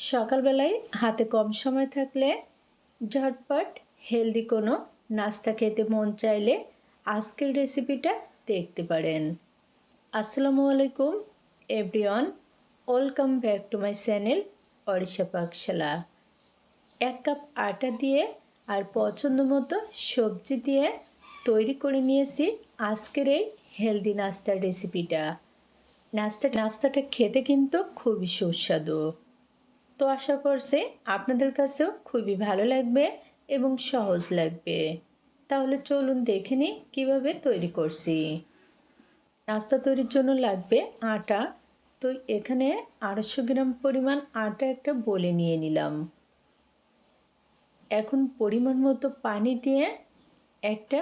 সকালবেলায় হাতে কম সময় থাকলে ঝটপট হেলদি কোনো নাস্তা খেতে মন চাইলে আজকের রেসিপিটা দেখতে পারেন। আসসালামু আলাইকুম everyone, welcome back to my channel Arisha Pakshala. 1 cup আটা দিয়ে আর পছন্দ মতো সবজি দিয়ে তৈরি করে নিয়েছি আজকের এই হেলদি নাস্তার রেসিপিটা। নাস্তাটা খেতে কিন্তু খুবই সুস্বাদু। তো আশা করছি আপনাদের কাছেও খুবই ভালো লাগবে এবং সহজ লাগবে। তাহলে চলুন দেখে নিই কীভাবে তৈরি করছি। নাস্তা তৈরির জন্য লাগবে আটা। তো এখানে 250 গ্রাম পরিমাণ আটা একটা বলে নিয়ে নিলাম। এখন পরিমাণ মতো পানি দিয়ে একটা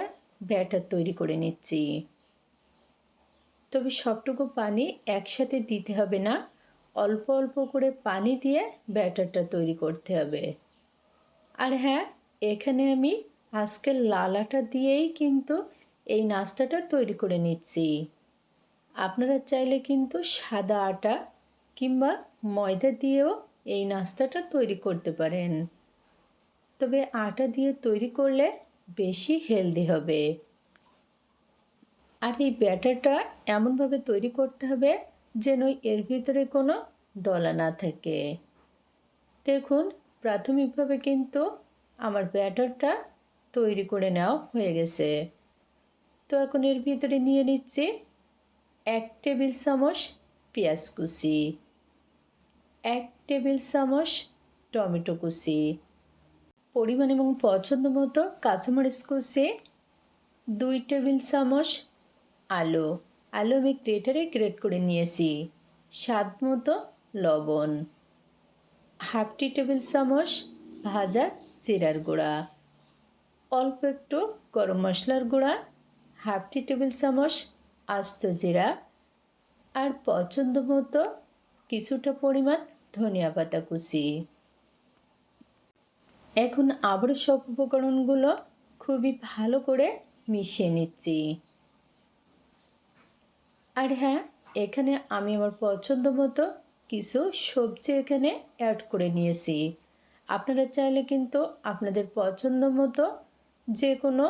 ব্যাটার তৈরি করে নিচ্ছি। তবে সবটুকু পানি একসাথে দিতে হবে না, অল্প অল্প করে পানি দিয়ে ব্যাটারটা তৈরি করতে হবে। আর হ্যাঁ, এখানে আমি আজকে লাল আটা দিয়েই কিন্তু এই নাস্তাটা তৈরি করে নিচ্ছি। আপনারা চাইলে কিন্তু সাদা আটা কিংবা ময়দা দিয়েও এই নাস্তাটা তৈরি করতে পারেন। তবে আটা দিয়ে তৈরি করলে বেশি হেলদি হবে। আর এই ব্যাটারটা এমনভাবে তৈরি করতে হবে যেন এর ভিতরে কোনো দলা না থাকে। দেখুন, প্রাথমিকভাবে কিন্তু আমার ব্যাটারটা তৈরি করে নেওয়া হয়ে গেছে। তো এখন এর ভিতরে নিয়ে নিচ্ছি 1 টেবিল চামচ পেঁয়াজ কুচি, 1 টেবিল চামচ টমেটো কুচি, পরিমাণ এবং পছন্দ মতো কাঁচামরিচ কুচি, 2 টেবিল চামচ আলু আমি গ্রেটারে গ্রেট করে নিয়েছি, স্বাদ মতো লবণ, হাফ টি টেবিল চামচ ভাজা জিরার গুঁড়া, অল্প একটু গরম মশলার গুঁড়া, হাফ টি টেবিল চামচ আস্ত জিরা, আর পছন্দ মতো কিছুটা পরিমাণ ধনিয়া পাতা কুচি। এখন আবারও সব উপকরণগুলো খুবই ভালো করে মিশিয়ে নিচ্ছি। আর হ্যাঁ, এখানে আমি আমার পছন্দ মতো কিছু সবজি এখানে অ্যাড করে নিয়েছি। আপনারা চাইলে কিন্তু আপনাদের পছন্দ মতো যে কোনো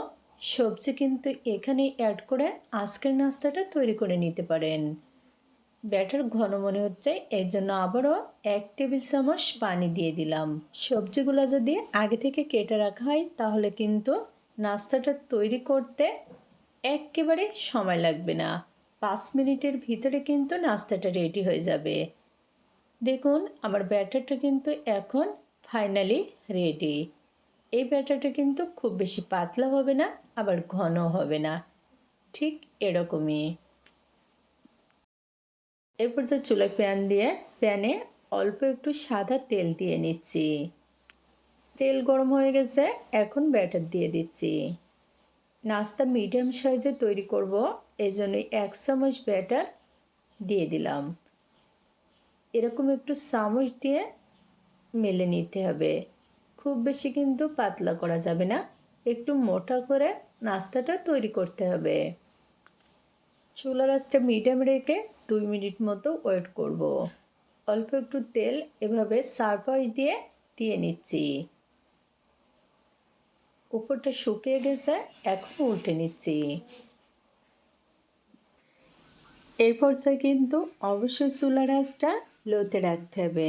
সবজি কিন্তু এখানে অ্যাড করে আজকের নাস্তাটা তৈরি করে নিতে পারেন। ব্যাটার ঘন মনে হচ্ছে, এর জন্য আবারও 1 টেবিল চামচ পানি দিয়ে দিলাম। সবজিগুলো যদি আগে থেকে কেটে রাখা হয় তাহলে কিন্তু নাস্তাটা তৈরি করতে একেবারে সময় লাগবে না। 5 মিনিটের ভিতরে কিন্তু নাস্তাটা রেডি হয়ে যাবে। দেখুন, আমার ব্যাটারটা কিন্তু এখন ফাইনালি রেডি। এই ব্যাটারটা কিন্তু খুব বেশি পাতলা হবে না, আবার ঘন হবে না, ঠিক এরকমই। এরপর যে চুলায় প্যানে অল্প একটু সাদা তেল দিয়ে নিচ্ছি। তেল গরম হয়ে গেছে, এখন ব্যাটার দিয়ে দিচ্ছি। নাস্তা মিডিয়াম সাইজে তৈরি করব, এই জন্য 1 চামচ ব্যাটার দিয়ে দিলাম। এরকম একটু চামচ দিয়ে মেলে নিতে হবে। খুব বেশি কিন্তু পাতলা করা যাবে না, একটু মোটা করে নাস্তাটা তৈরি করতে হবে। চুলার আঁচটা মিডিয়াম রেখে 2 মিনিট মতো ওয়েট করব। অল্প একটু তেল এভাবে সারপাশ দিয়ে নিচ্ছি। উপরটা শুকিয়ে গেছে, এখন উল্টে নিচ্ছি। এই পর্যায়ে কিন্তু অবশ্যই চুলার আঁচটা লোতে রাখতে হবে।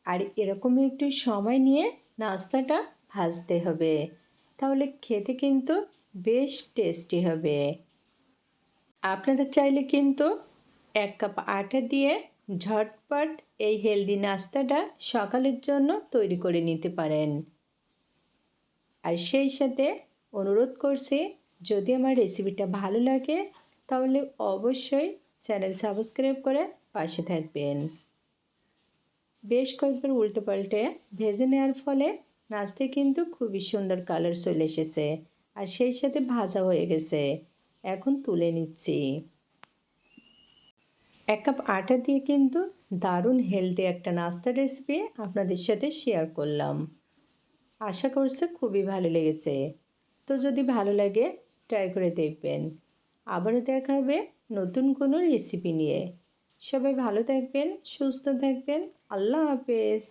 আর এরকমই একটু সময় নিয়ে নাস্তাটা ভাজতে হবে, তাহলে খেতে কিন্তু বেশ টেস্টি হবে। আপনারা চাইলে কিন্তু 1 কাপ আটা দিয়ে ঝটপট এই হেলদি নাস্তাটা সকালের জন্য তৈরি করে নিতে পারেন। আর সেই সাথে অনুরোধ করছি, যদি আমার রেসিপিটা ভালো লাগে তাহলে অবশ্যই চ্যানেল সাবস্ক্রাইব করে পাশে থাকবেন। বেশ কয়েকবার উল্টে পাল্টে ভেজে নেওয়ার ফলে নাস্তায় কিন্তু খুবই সুন্দর কালার চলে এসেছে, আর সেই সাথে ভাজা হয়ে গেছে। এখন তুলে নিচ্ছি। 1 কাপ আটা দিয়ে কিন্তু দারুণ হেলদি একটা নাস্তার রেসিপি আপনাদের সাথে শেয়ার করলাম। আশা করছি খুবই ভালো লেগেছে। তো যদি ভালো লাগে ট্রাই করে দেখবেন। আবারও দেখা হবে নতুন কোনো রেসিপি নিয়ে। সবাই ভালো থাকবেন, সুস্থ থাকবেন। আল্লাহ হাফেজ।